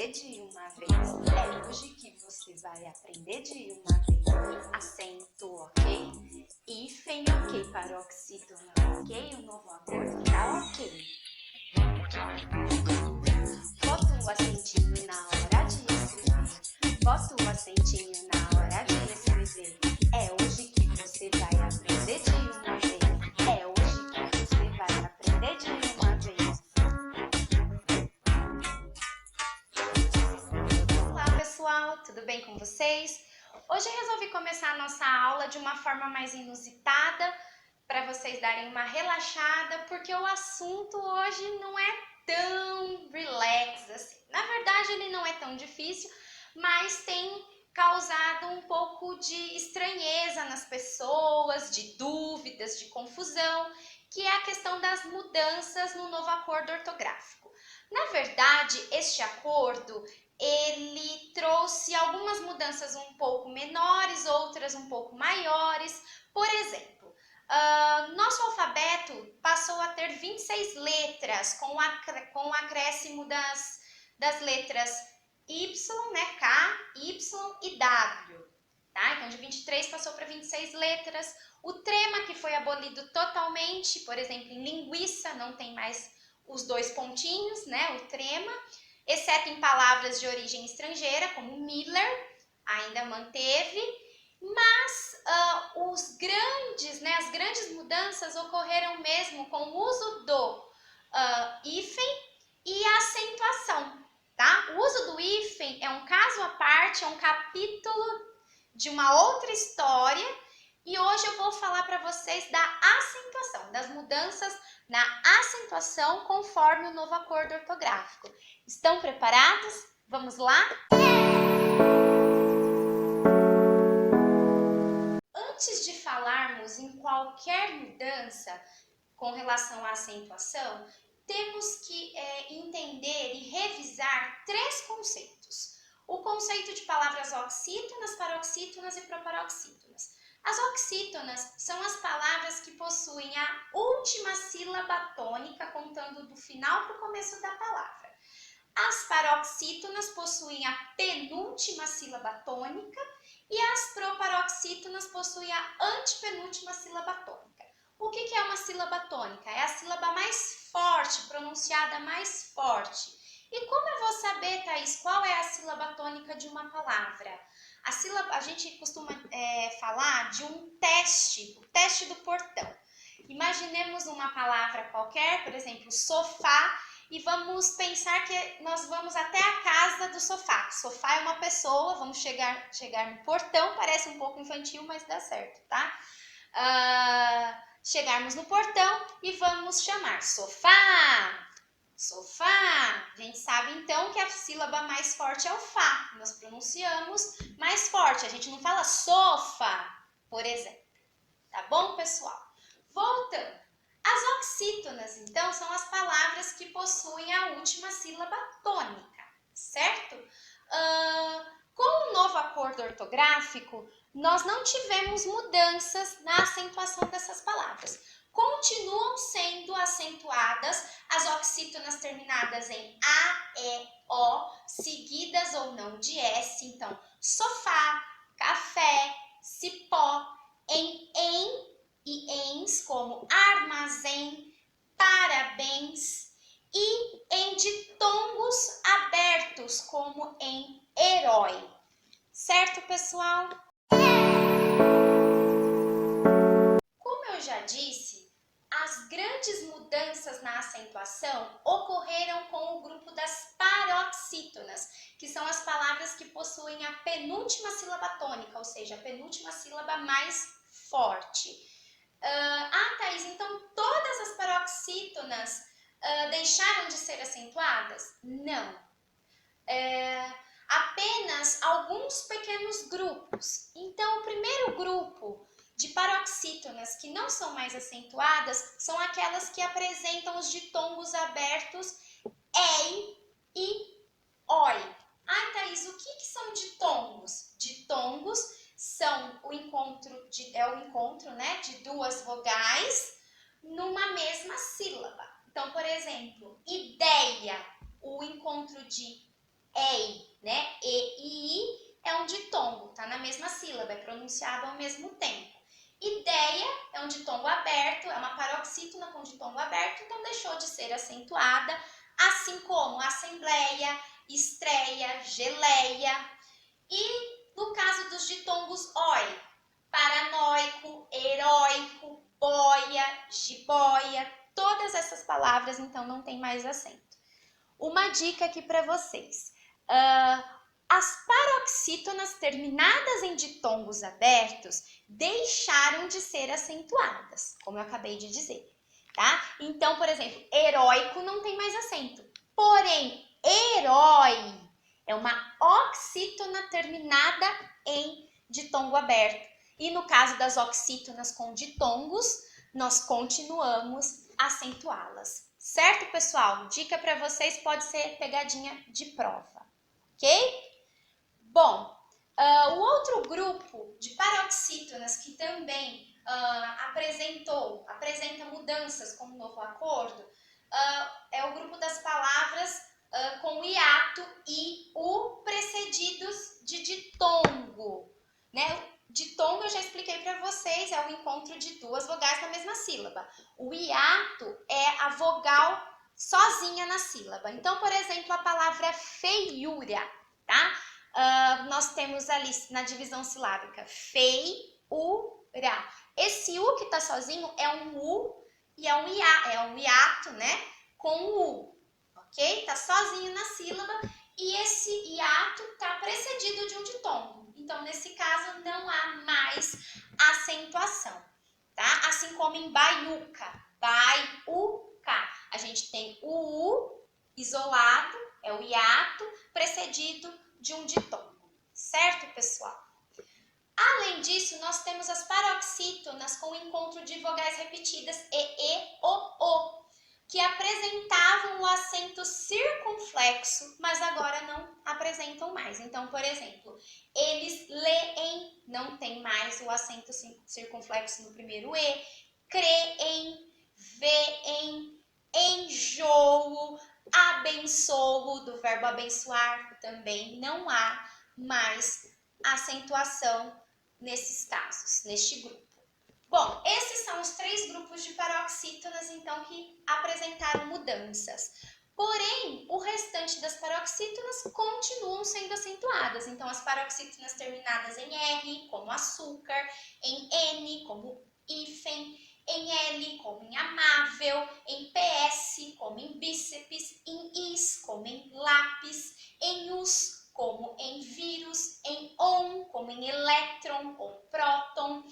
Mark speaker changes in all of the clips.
Speaker 1: aprender de uma vez. É hoje que você vai aprender de uma vez. Acento, ok? Hífen, ok. Paroxítona, ok. O novo acordo tá ok. Bota o acentinho na hora de escrever. Bota o acentinho na hora de escrever. É hoje que você vai aprender de uma vez. É hoje que você vai aprender de uma vez. Olá pessoal, tudo bem com vocês? Hoje eu resolvi começar a nossa aula de uma forma mais inusitada, para vocês darem uma relaxada, porque o assunto hoje não é tão relax assim. Na verdade, ele não é tão difícil, mas tem causado um pouco de estranheza nas pessoas, de dúvidas, de confusão, que é a questão das mudanças no novo acordo ortográfico. Na verdade, este acordo ele trouxe algumas mudanças um pouco menores, outras um pouco maiores. Por exemplo, nosso alfabeto passou a ter 26 letras, com o acréscimo das letras Y, né, K, Y e W. Tá? Então, de 23 passou para 26 letras. O trema, que foi abolido totalmente, por exemplo, em linguiça, não tem mais os dois pontinhos, né, o trema, exceto em palavras de origem estrangeira, como Miller, ainda manteve, mas as grandes mudanças ocorreram mesmo com o uso do hífen e a acentuação. Tá? O uso do hífen é um caso à parte, é um capítulo de uma outra história, e hoje eu vou falar para vocês da acentuação, das mudanças na acentuação conforme o novo acordo ortográfico. Estão preparados? Vamos lá? Antes de falarmos em qualquer mudança com relação à acentuação, temos que entender e revisar três conceitos. O conceito de palavras oxítonas, paroxítonas e proparoxítonas. As oxítonas são as palavras que possuem a última sílaba tônica, contando do final para o começo da palavra. As paroxítonas possuem a penúltima sílaba tônica e as proparoxítonas possuem a antepenúltima sílaba tônica. O que é uma sílaba tônica? É a sílaba mais forte, pronunciada mais forte. E como eu vou saber, Thaís, qual é a sílaba tônica de uma palavra? A gente costuma falar de um teste, o teste do portão. Imaginemos uma palavra qualquer, por exemplo, sofá, e vamos pensar que nós vamos até a casa do sofá. Sofá é uma pessoa, vamos chegar no portão, parece um pouco infantil, mas dá certo, tá? Chegarmos no portão e vamos chamar sofá, sofá. A gente sabe então que a sílaba mais forte é o Fá. Nós pronunciamos mais forte, a gente não fala sofá, por exemplo. Tá bom, pessoal? Voltando. As oxítonas, então, são as palavras que possuem a última sílaba tônica, certo? Com o novo acordo ortográfico, nós não tivemos mudanças na acentuação dessas palavras. Continuam sendo acentuadas as oxítonas terminadas em A, E, O, seguidas ou não de S. Então, sofá, café, cipó, em e ens, como armazém, parabéns, e em ditongos abertos, como em herói. Certo, pessoal? Como eu já disse, as grandes mudanças na acentuação ocorreram com o grupo das paroxítonas, que são as palavras que possuem a penúltima sílaba tônica, ou seja, a penúltima sílaba mais forte. Thaís, então todas as paroxítonas deixaram de ser acentuadas? Não. Apenas alguns pequenos grupos. Então, o primeiro grupo de paroxítonas que não são mais acentuadas são aquelas que apresentam os ditongos abertos ei e oi. Thaís, o que são ditongos? Ditongos são o encontro de duas vogais numa mesma sílaba. Então, por exemplo, ideia, o encontro de ei, né? E e I é um ditongo, tá na mesma sílaba, é pronunciado ao mesmo tempo. Ideia é um ditongo aberto, é uma paroxítona com ditongo aberto, então deixou de ser acentuada, assim como assembleia, estreia, geleia. E no caso dos ditongos oi, paranoico, heróico, boia, jiboia, todas essas palavras então não tem mais acento. Uma dica aqui para vocês. As paroxítonas terminadas em ditongos abertos deixaram de ser acentuadas, como eu acabei de dizer, tá? Então, por exemplo, heróico não tem mais acento. Porém, herói é uma oxítona terminada em ditongo aberto. E no caso das oxítonas com ditongos, nós continuamos a acentuá-las. Certo, pessoal? Dica para vocês pode ser pegadinha de prova, ok? Bom, o outro grupo de paroxítonas que também apresenta mudanças com o novo acordo é o grupo das palavras com hiato e u precedidos de ditongo, né? Ditongo eu já expliquei para vocês, é o encontro de duas vogais na mesma sílaba. O hiato é a vogal sozinha na sílaba. Então, por exemplo, a palavra feiura, tá? Nós temos ali na divisão silábica feiura. Esse u que está sozinho é um u e é um hiato, né? Com o u, ok? Está sozinho na sílaba e esse hiato está precedido de um ditongo. Então, nesse caso, não há mais acentuação, tá? Assim como em baiuca, baiuca. A gente tem o u isolado, é o hiato, precedido de um ditongo, certo, pessoal? Além disso, nós temos as paroxítonas com o encontro de vogais repetidas e, o, que apresentavam o acento circunflexo, mas agora não apresentam mais. Então, por exemplo, eles leem, não tem mais o acento circunflexo no primeiro e, creem, veem, enjoo, abençoo, do verbo abençoar, também não há mais acentuação nesses casos, neste grupo. Bom, esses são os 3 grupos de paroxítonas, então, que apresentaram mudanças. Porém, o restante das paroxítonas continuam sendo acentuadas. Então, as paroxítonas terminadas em R, como açúcar, em N, como hífen, em L, como em amável, em PS, como em bíceps, em is, como em lápis, em us, como em vírus, em on, como em elétron ou próton,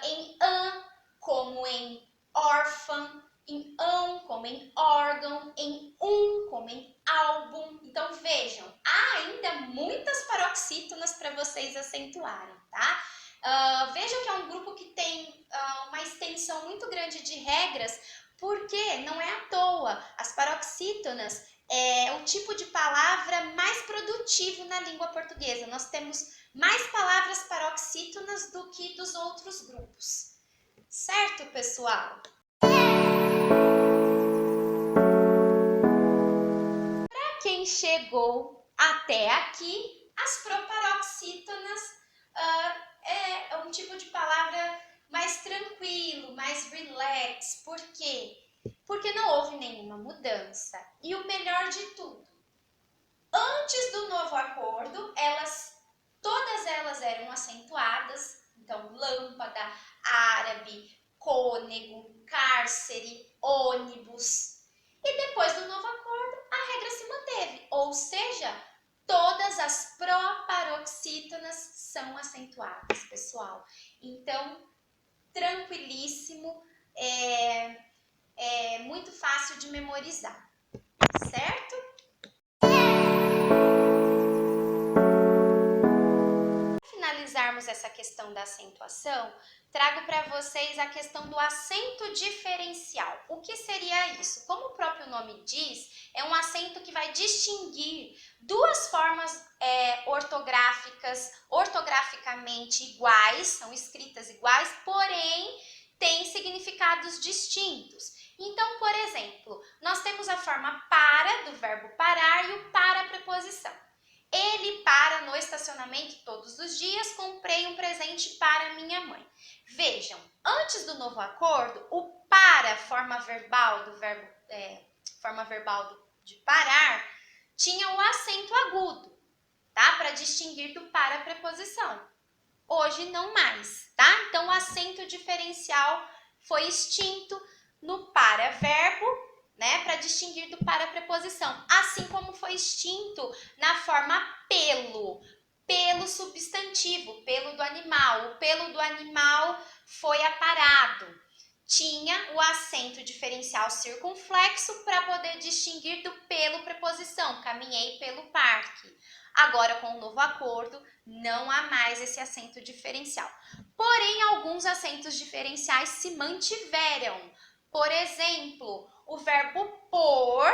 Speaker 1: em an, como em órfã, em ão, como em órgão, em como em álbum. Então, vejam, há ainda muitas paroxítonas para vocês acentuarem, tá? Vejam que é um grupo que tem uma extensão muito grande de regras, porque não é à toa. As paroxítonas é o tipo de palavra mais produtivo na língua portuguesa. Nós temos mais palavras paroxítonas do que dos outros grupos. Certo, pessoal? Para quem chegou até aqui, as proparoxítonas é um tipo de palavra mais tranquilo, mais relax. Por quê? Porque não houve nenhuma mudança. E o melhor de tudo, antes do novo acordo, todas elas eram acentuadas. Então, lâmpada, árabe, cônego, cárcere, ônibus. E depois do novo acordo, a regra se manteve. Ou seja, todas as proparoxítonas são acentuadas, pessoal. Então, tranquilíssimo, é muito fácil de memorizar, certo? Para finalizarmos essa questão da acentuação, trago para vocês a questão do acento diferencial. O que seria isso? Como o próprio nome diz, é um acento que vai distinguir duas formas ortograficamente iguais, são escritas iguais, porém têm significados distintos. Então, por exemplo, nós temos a forma para do verbo parar e o para a preposição. Ele para no estacionamento todos os dias, comprei um presente para minha mãe. Vejam, antes do novo acordo, o para, forma verbal do verbo, de parar, tinha o acento agudo, tá? Para distinguir do para a preposição. Hoje não mais, tá? Então o acento diferencial foi extinto no para verbo, né, para distinguir do para preposição, assim como foi extinto na forma pelo, pelo substantivo, pelo do animal. O pelo do animal foi aparado. Tinha o acento diferencial circunflexo para poder distinguir do pelo preposição, caminhei pelo parque. Agora, com o novo acordo, não há mais esse acento diferencial. Porém, alguns acentos diferenciais se mantiveram. Por exemplo, o verbo pôr,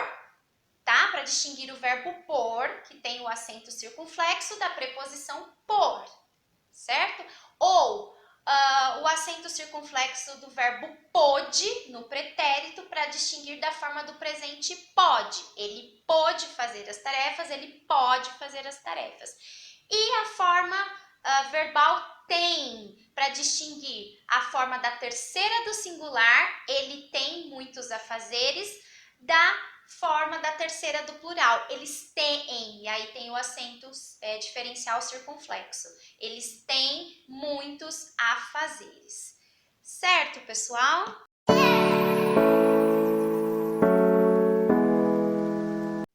Speaker 1: tá? Para distinguir o verbo pôr, que tem o acento circunflexo, da preposição pôr, certo? Ou o acento circunflexo do verbo pôde, no pretérito, para distinguir da forma do presente pode. Ele pôde fazer as tarefas, ele pode fazer as tarefas. E a forma verbal tem, para distinguir a forma da terceira do singular, ele tem muitos afazeres, da forma da terceira do plural, eles têm, e aí tem o acento diferencial circunflexo, eles têm muitos afazeres. Certo, pessoal?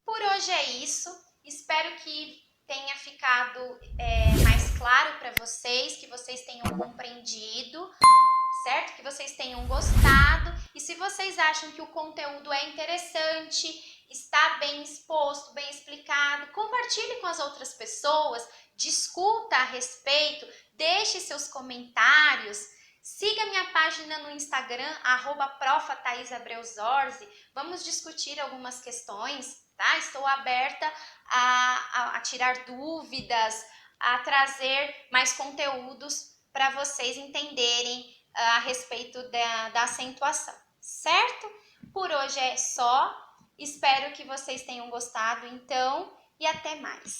Speaker 1: Por hoje é isso, espero que tenha ficado mais claro para vocês, que vocês tenham compreendido, certo? Que vocês tenham gostado. E se vocês acham que o conteúdo é interessante, está bem exposto, bem explicado, compartilhe com as outras pessoas, discuta a respeito, deixe seus comentários. Siga minha página no Instagram, @prof.thaisabreusorzi. Vamos discutir algumas questões, tá? Estou aberta a tirar dúvidas, a trazer mais conteúdos para vocês entenderem a respeito da acentuação, certo? Por hoje é só. Espero que vocês tenham gostado, então, e até mais.